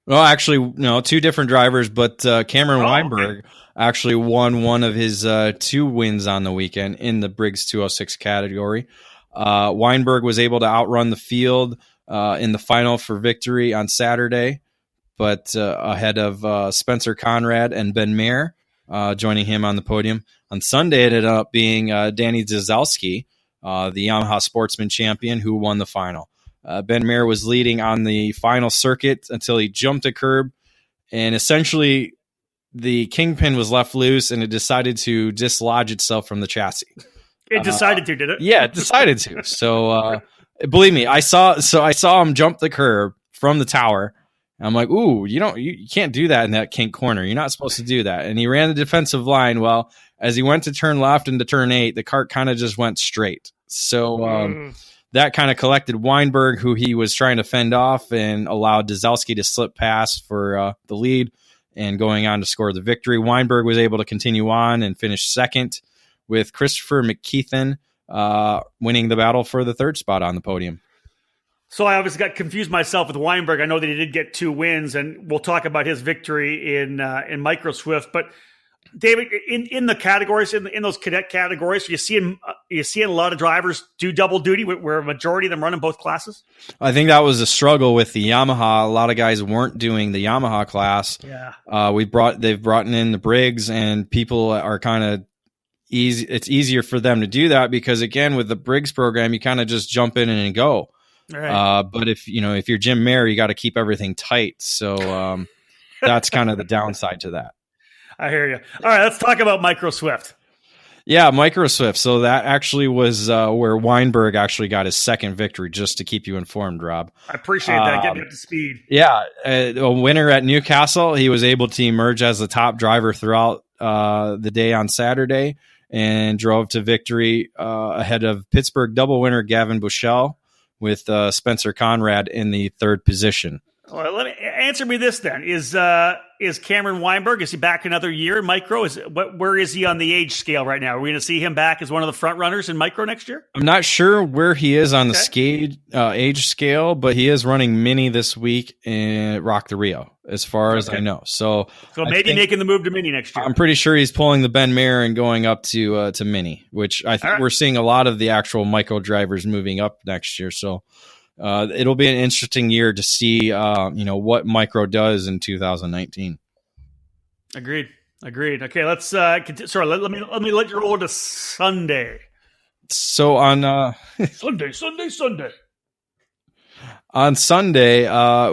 Well, actually, no, 2 different drivers, but Cameron Weinberg actually won one of his 2 wins on the weekend in the Briggs 206 category. Weinberg was able to outrun the field in the final for victory on Saturday, but ahead of Spencer Conrad and Ben Mayer joining him on the podium. On Sunday, it ended up being Danny Zazalski, the Yamaha Sportsman champion, who won the final. Ben Mayer was leading on the final circuit until he jumped a curb, and essentially the kingpin was left loose, and it decided to dislodge itself from the chassis. It decided to, did it? Yeah, it decided to. So believe me, I saw him jump the curb from the tower. And I'm like, ooh, you can't do that in that kink corner. You're not supposed to do that. And he ran the defensive line. Well, as he went to turn left into turn 8, the cart kind of just went straight. So that kind of collected Weinberg, who he was trying to fend off, and allowed Dzelski to slip past for the lead and going on to score the victory. Weinberg was able to continue on and finish second, with Christopher McKeithen winning the battle for the third spot on the podium. So I obviously got confused myself with Weinberg. I know that he did get 2 wins, and we'll talk about his victory in Micro Swift. But David, in the categories, in those cadet categories, you seeing a lot of drivers do double duty, where a majority of them run in both classes? I think that was a struggle with the Yamaha. A lot of guys weren't doing the Yamaha class. Yeah, they've brought in the Briggs, and people are kind of easy. It's easier for them to do that because, again, with the Briggs program, you kind of just jump in and go. Right. But if you're Jim Mayer, you got to keep everything tight. So that's kind of the downside to that. I hear you. All right, let's talk about Micro Swift. Yeah, Micro Swift. So that actually was where Weinberg actually got his second victory, just to keep you informed, Rob. I appreciate that. Get me up to speed. Yeah, a winner at Newcastle. He was able to emerge as the top driver throughout the day on Saturday and drove to victory ahead of Pittsburgh double winner Gavin Bushell, with Spencer Conrad in the third position. Well, answer me this then: is Cameron Weinberg, is he back another year in Micro? Where is he on the age scale right now? Are we going to see him back as one of the front runners in Micro next year? I'm not sure where he is on the age scale, but he is running mini this week in Rock the Rio, as far as I know. So maybe making the move to mini next year. I'm pretty sure he's pulling the Ben Mayer and going up to mini, which I think we're seeing a lot of the actual Micro drivers moving up next year. So it'll be an interesting year to see what Micro does in 2019. Agreed. Okay, let's continue. Sorry, let me let you roll to Sunday. So on Sunday. On Sunday,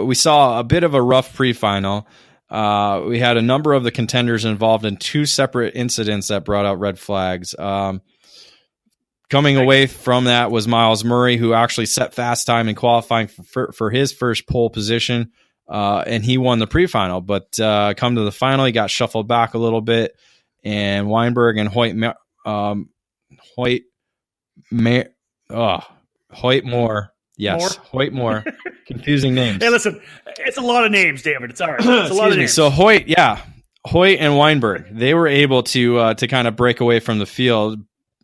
we saw a bit of a rough pre-final. We had a number of the contenders involved in two separate incidents that brought out red flags. Coming away from that was Miles Murray, who actually set fast time in qualifying for his first pole position, and he won the pre-final. But come to the final, he got shuffled back a little bit, and Weinberg and Hoyt Moore. Yes, Hoyt Moore. Confusing names. Hey, listen, it's a lot of names, David. It's all right. It's a lot of names. So Hoyt and Weinberg, they were able to kind of break away from the field,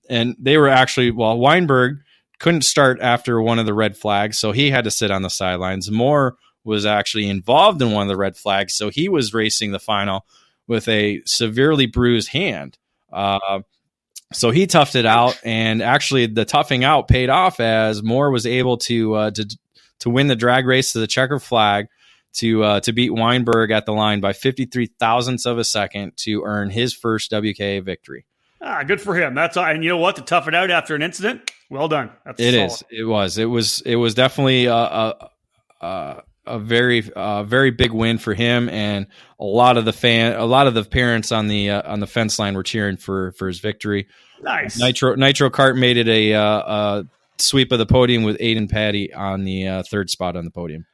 and they were actually, Weinberg couldn't start after one of the red flags, so he had to sit on the sidelines. Moore was actually involved in one of the red flags, so he was racing the final with a severely bruised hand. So he toughed it out, and actually the toughing out paid off as Moore was able to win the drag race to the checker flag to beat Weinberg at the line by 53 thousandths of a second to earn his first WKA victory. Good for him. That's all. And you know what? To tough it out after an incident, well done. That's solid. It was definitely a very big win for him, and a lot of the parents on the fence line were cheering for his victory. Nice. Nitro Kart made it a sweep of the podium with Aiden Patty on the third spot on the podium.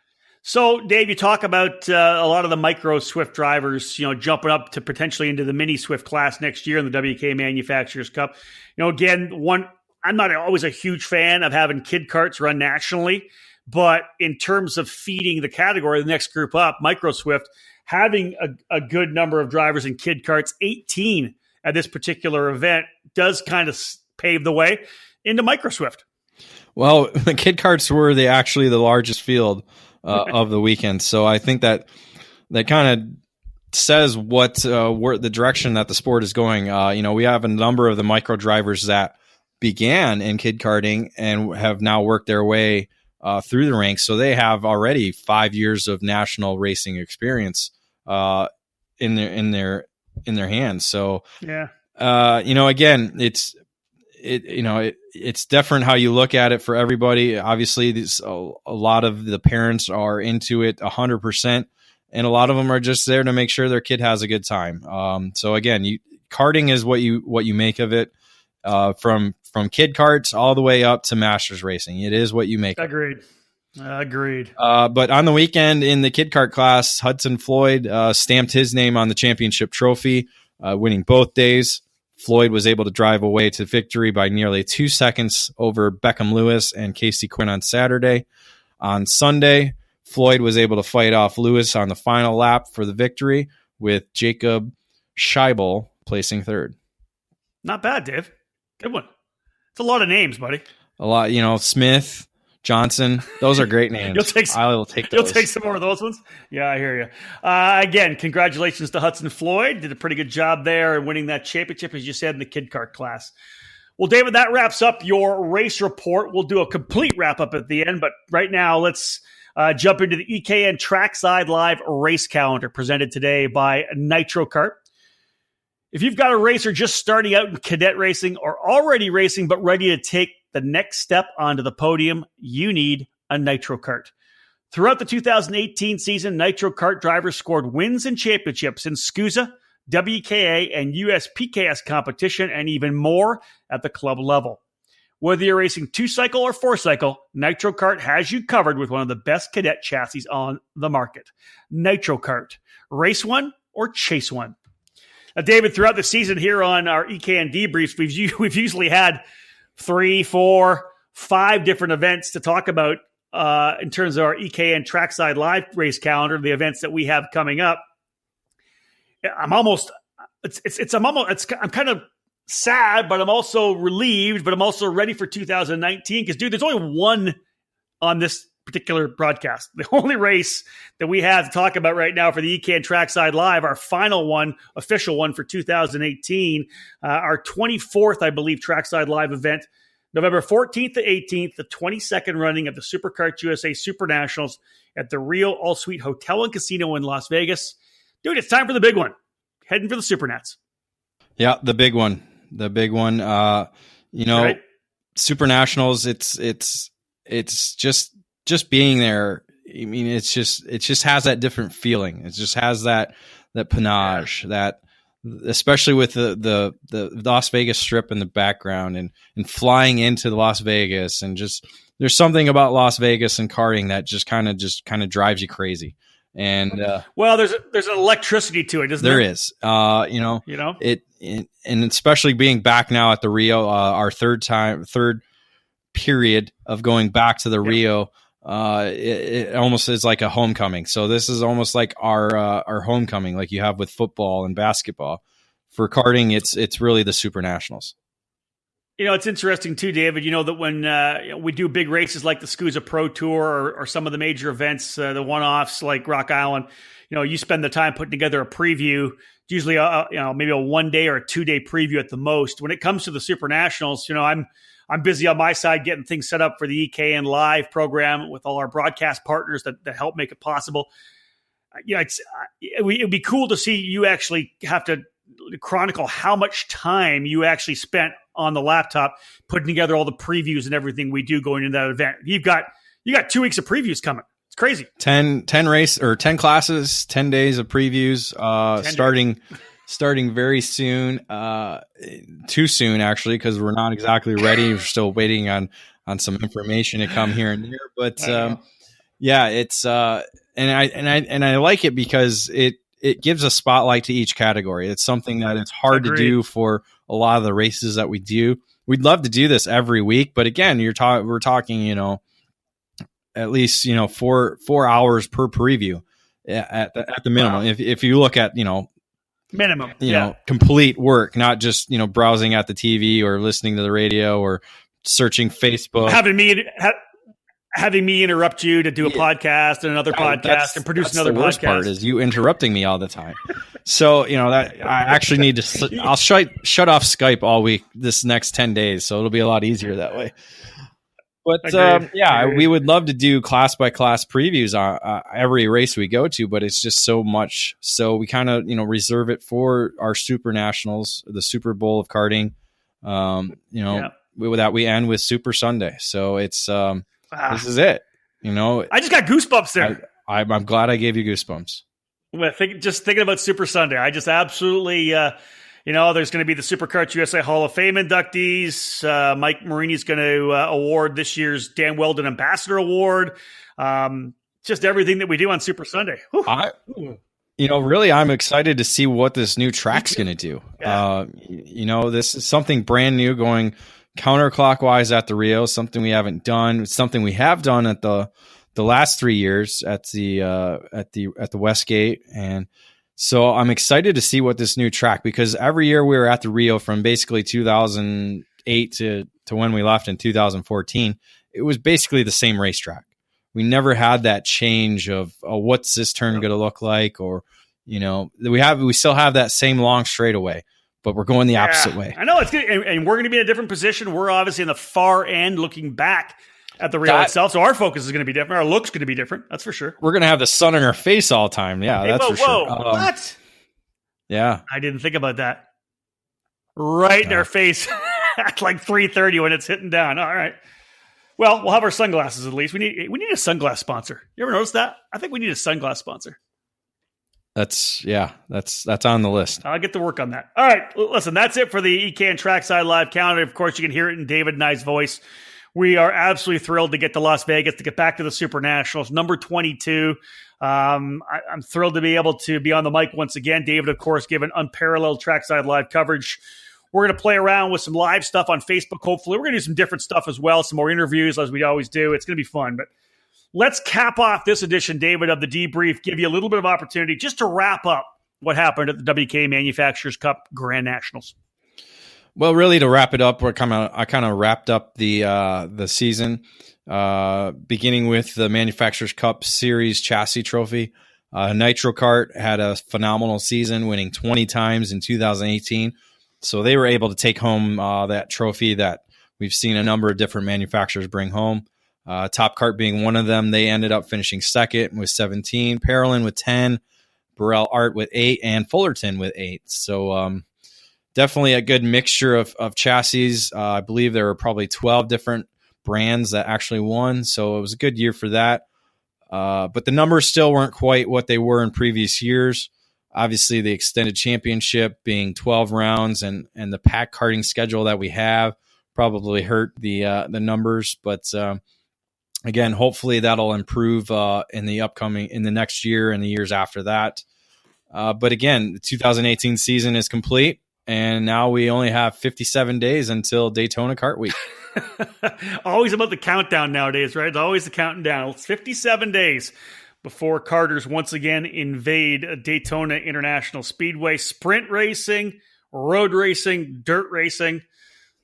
So, Dave, you talk about a lot of the micro Swift drivers, jumping up to potentially into the mini Swift class next year in the WK Manufacturers Cup. Again, I'm not always a huge fan of having kid karts run nationally, but in terms of feeding the category, the next group up, micro Swift, having a good number of drivers in kid karts, 18 at this particular event, does kind of pave the way into micro Swift. Well, the kid karts were actually the largest field of the weekend, so I think that kind of says where the direction that the sport is going. We have a number of the micro drivers that began in kid karting and have now worked their way through the ranks, so they have already 5 years of national racing experience in their hands. So yeah, again, it's different how you look at it for everybody. Obviously, a lot of the parents are into it 100%, and a lot of them are just there to make sure their kid has a good time. So again, karting is what you make of it, from kid karts all the way up to masters racing. It is what you make. Agreed. But on the weekend in the kid kart class, Hudson Floyd stamped his name on the championship trophy, winning both days. Floyd was able to drive away to victory by nearly 2 seconds over Beckham Lewis and Casey Quinn on Saturday. On Sunday, Floyd was able to fight off Lewis on the final lap for the victory, with Jacob Scheibel placing third. Not bad, Dave. Good one. It's a lot of names, buddy. A lot, Smith, Johnson, those are great names. I will take those. You'll take some more of those ones? Yeah, I hear you. Again, congratulations to Hudson Floyd. Did a pretty good job there in winning that championship, as you said, in the kid kart class. Well, David, that wraps up your race report. We'll do a complete wrap-up at the end, but right now let's jump into the EKN Trackside Live race calendar presented today by Nitro Kart. If you've got a racer just starting out in cadet racing or already racing but ready to take the next step onto the podium, you need a Nitro Kart. Throughout the 2018 season, Nitro Kart drivers scored wins and championships in SCUSA, WKA, and USPKS competition, and even more at the club level. Whether you're racing 2-cycle or 4-cycle, Nitro Kart has you covered with one of the best cadet chassis on the market. Nitro Kart. Race one or chase one. Now, David, throughout the season here on our EKN Debriefs, we've usually had 3, 4, 5 different events to talk about in terms of our EKN Trackside Live race calendar, the events that we have coming up. I'm kind of sad, but I'm also relieved, but I'm also ready for 2019 because, dude, there's only one on this particular broadcast. The only race that we have to talk about right now for the EKN Trackside Live, our final one, official one for 2018, our 24th, I believe, Trackside Live event, November 14th to 18th, the 22nd running of the SuperKarts USA Super Nationals at the Rio All Suite Hotel and Casino in Las Vegas. Dude, it's time for the big one. Heading for the Supernats. Yeah, the big one. Right? Super Nationals, it's just just being there, I mean, it just has that different feeling. It just has that panache, that especially with the Las Vegas Strip in the background and flying into Las Vegas, and just there's something about Las Vegas and karting that just kind of drives you crazy. And well, there's an electricity to it, isn't there? There is. And especially being back now at the Rio, our third period of going back to the Rio. It almost is like a homecoming. So this is almost like our homecoming, like you have with football and basketball. For karting, it's really the Super Nationals. It's interesting too, David. That when we do big races like the SCUSA Pro Tour or some of the major events, the one-offs like Rock Island, you spend the time putting together a preview. It's usually maybe a 1 day or a 2 day preview at the most. When it comes to the Super Nationals, I'm busy on my side getting things set up for the EKN Live program with all our broadcast partners that help make it possible. It'd be cool to see you actually have to chronicle how much time you actually spent on the laptop putting together all the previews and everything we do going into that event. You got 2 weeks of previews coming. It's crazy. 10 classes, 10 days of previews, starting very soon, too soon actually, because we're not exactly ready. We're still waiting on some information to come here and there. But it's and I like it because it gives a spotlight to each category. It's something that it's hard to do for a lot of the races that we do. We'd love to do this every week, but again, we're talking, at least 4 hours per preview at the minimum. Wow. If you look at minimum, complete work, not just browsing at the TV or listening to the radio or searching Facebook, having me interrupt you to do a podcast and another podcast and produce another podcast. The worst part is you interrupting me all the time. So that I actually need to. I'll shut off Skype all week this next 10 days, so it'll be a lot easier that way. But we would love to do class by class previews on every race we go to, but it's just so much. So we kind of reserve it for our Super Nationals, the Super Bowl of karting. That we end with Super Sunday. So it's this is it. I just got goosebumps there. I'm glad I gave you goosebumps. Well, just thinking about Super Sunday, I just absolutely. There's going to be the SuperKarts USA Hall of Fame inductees. Mike Marini's going to award this year's Dan Weldon Ambassador Award. Just everything that we do on Super Sunday. Really, I'm excited to see what this new track's going to do. Yeah. This is something brand new, going counterclockwise at the Rio, something we haven't done. It's something we have done at the last 3 years at the Westgate. And so I'm excited to see what this new track, because every year we were at the Rio from basically 2008 to when we left in 2014, it was basically the same racetrack. We never had that change of what's this turn going to look like, or we still have that same long straightaway, but we're going the opposite way. I know it's good, and we're going to be in a different position. We're obviously in the far end, looking back at the Rio itself, so our focus is going to be different. Our look's going to be different. That's for sure. We're going to have the sun in our face all the time. Yeah, that's for sure. What? Yeah, I didn't think about that. Right in our face at like 3:30 when it's hitting down. All right. Well, we'll have our sunglasses at least. We need a sunglass sponsor. You ever notice that? I think we need a sunglass sponsor. That's on the list. I'll get to work on that. All right. Listen, that's it for the EKN Trackside Live calendar. Of course, you can hear it in David and I's voice. We are absolutely thrilled to get to Las Vegas, to get back to the Super Nationals, number 22. I'm thrilled to be able to be on the mic once again. David, of course, given unparalleled Trackside Live coverage. We're going to play around with some live stuff on Facebook, hopefully. We're going to do some different stuff as well, some more interviews as we always do. It's going to be fun. But let's cap off this edition, David, of the Debrief, give you a little bit of opportunity just to wrap up what happened at the WK Manufacturers Cup Grand Nationals. Well, really, to wrap it up, I kind of wrapped up the season, beginning with the Manufacturers Cup Series Chassis Trophy. Nitro Kart had a phenomenal season, winning 20 times in 2018. So they were able to take home that trophy that we've seen a number of different manufacturers bring home. Top Kart being one of them. They ended up finishing second with 17, Parolin with 10, Burrell Art with 8, and Fullerton with 8. So definitely a good mixture of chassis. I believe there were probably 12 different brands that actually won. So it was a good year for that. But the numbers still weren't quite what they were in previous years. Obviously, the extended championship being 12 rounds and the pack karting schedule that we have probably hurt the numbers. But again, hopefully that'll improve in the next year and the years after that. But again, the 2018 season is complete, and now we only have 57 days until Daytona Kart Week. Always about the countdown nowadays, right? It's always the counting down. It's 57 days before karters once again invade Daytona International Speedway. Sprint racing, road racing, dirt racing.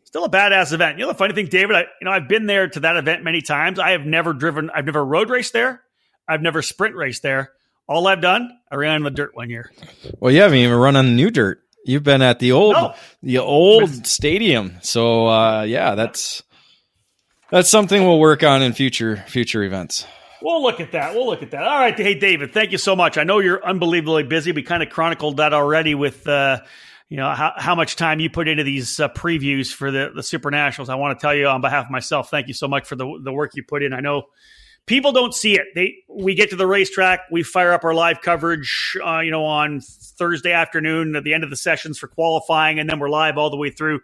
Still a badass event. You know the funny thing, David, I've been there to that event many times. I've never road raced there. I've never sprint raced there. All I've done, I ran on the dirt one year. Well, you haven't even run on the new dirt. You've been at the old stadium. So that's something we'll work on in future events. We'll look at that. All right. Hey, David, thank you so much. I know you're unbelievably busy. We kind of chronicled that already with how much time you put into these previews for the Super Nationals. I want to tell you on behalf of myself, thank you so much for the work you put in. I know people don't see it. We get to the racetrack, we fire up our live coverage, on Thursday afternoon at the end of the sessions for qualifying, and then we're live all the way through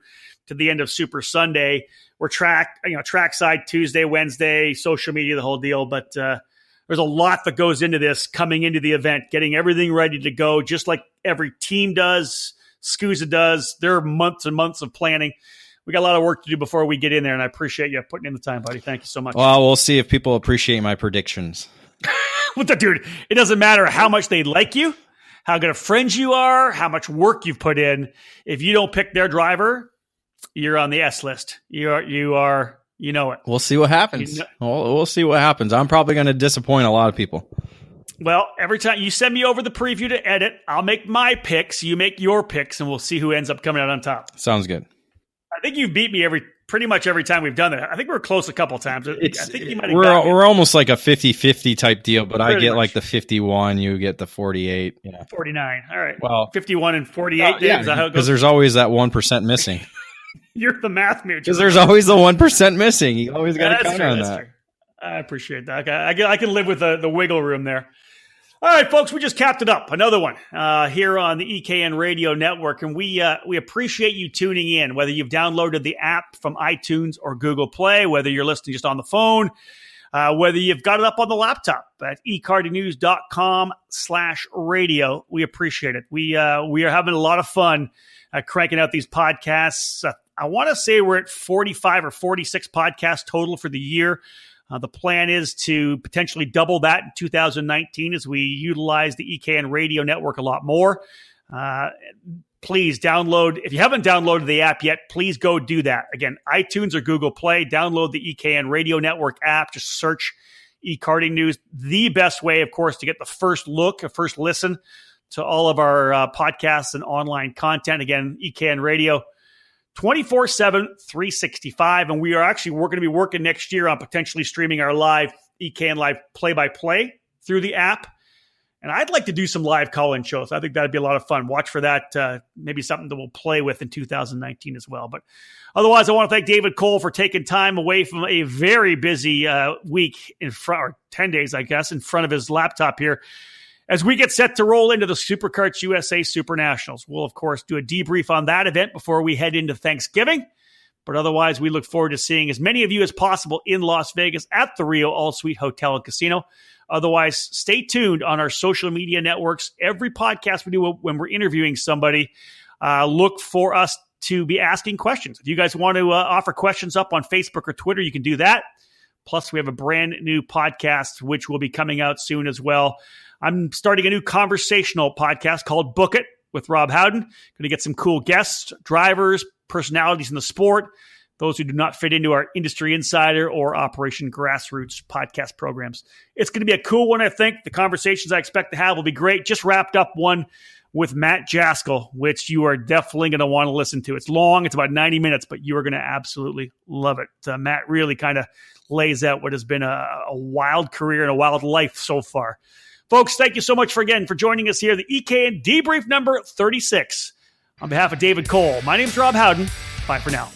to the end of Super Sunday. We're trackside Tuesday, Wednesday, social media, the whole deal. But there's a lot that goes into this coming into the event, getting everything ready to go, just like every team does, SCUSA does. There are months and months of planning. We got a lot of work to do before we get in there, and I appreciate you putting in the time, buddy. Thank you so much. Well, we'll see if people appreciate my predictions. Dude, it doesn't matter how much they like you, how good of friends you are, how much work you've put in. If you don't pick their driver, you're on the S list. You are, you know it. We'll see what happens. We'll see what happens. I'm probably going to disappoint a lot of people. Well, every time you send me over the preview to edit, I'll make my picks, you make your picks, and we'll see who ends up coming out on top. Sounds good. I think you've beat me pretty much every time we've done that. I think we're close a couple of times. I think you might have we're almost like a 50-50 type deal, but I get like the 51, you get the 48. Yeah. 49. All right. Well, 51 and 48. Is that how it goes? Because there's always that 1% missing. You're the math major. Because there's always the 1% missing. You always got to count on that. True. I appreciate that. I can live with the wiggle room there. All right, folks, we just capped it up. Another one here on the EKN Radio Network, and we appreciate you tuning in, whether you've downloaded the app from iTunes or Google Play, whether you're listening just on the phone, whether you've got it up on the laptop at ekartingnews.com/radio. We appreciate it. We are having a lot of fun cranking out these podcasts. I want to say we're at 45 or 46 podcasts total for the year. The plan is to potentially double that in 2019 as we utilize the EKN Radio Network a lot more. Please download. If you haven't downloaded the app yet, please go do that. Again, iTunes or Google Play, download the EKN Radio Network app. Just search eKarting News. The best way, of course, to get the first look, a first listen to all of our podcasts and online content. Again, EKN Radio. 24/7, 365, and we are actually going to be working next year on potentially streaming our live EKN Live play-by-play through the app. And I'd like to do some live call-in shows. I think that'd be a lot of fun. Watch for that. Maybe something that we'll play with in 2019 as well. But otherwise, I want to thank David Cole for taking time away from a very busy week in front, or 10 days, I guess, in front of his laptop here, as we get set to roll into the SuperKarts USA Super Nationals. We'll, of course, do a debrief on that event before we head into Thanksgiving. But otherwise, we look forward to seeing as many of you as possible in Las Vegas at the Rio All-Suite Hotel and Casino. Otherwise, stay tuned on our social media networks. Every podcast we do when we're interviewing somebody, look for us to be asking questions. If you guys want to offer questions up on Facebook or Twitter, you can do that. Plus, we have a brand new podcast, which will be coming out soon as well. I'm starting a new conversational podcast called Book It with Rob Howden. Going to get some cool guests, drivers, personalities in the sport, those who do not fit into our Industry Insider or Operation Grassroots podcast programs. It's going to be a cool one, I think. The conversations I expect to have will be great. Just wrapped up one with Matt Jaskell, which you are definitely going to want to listen to. It's long. It's about 90 minutes, but you are going to absolutely love it. Matt really kind of lays out what has been a wild career and a wild life so far. Folks, thank you so much for joining us here, the EKN Debrief number 36. On behalf of David Cole, my name's Rob Howden. Bye for now.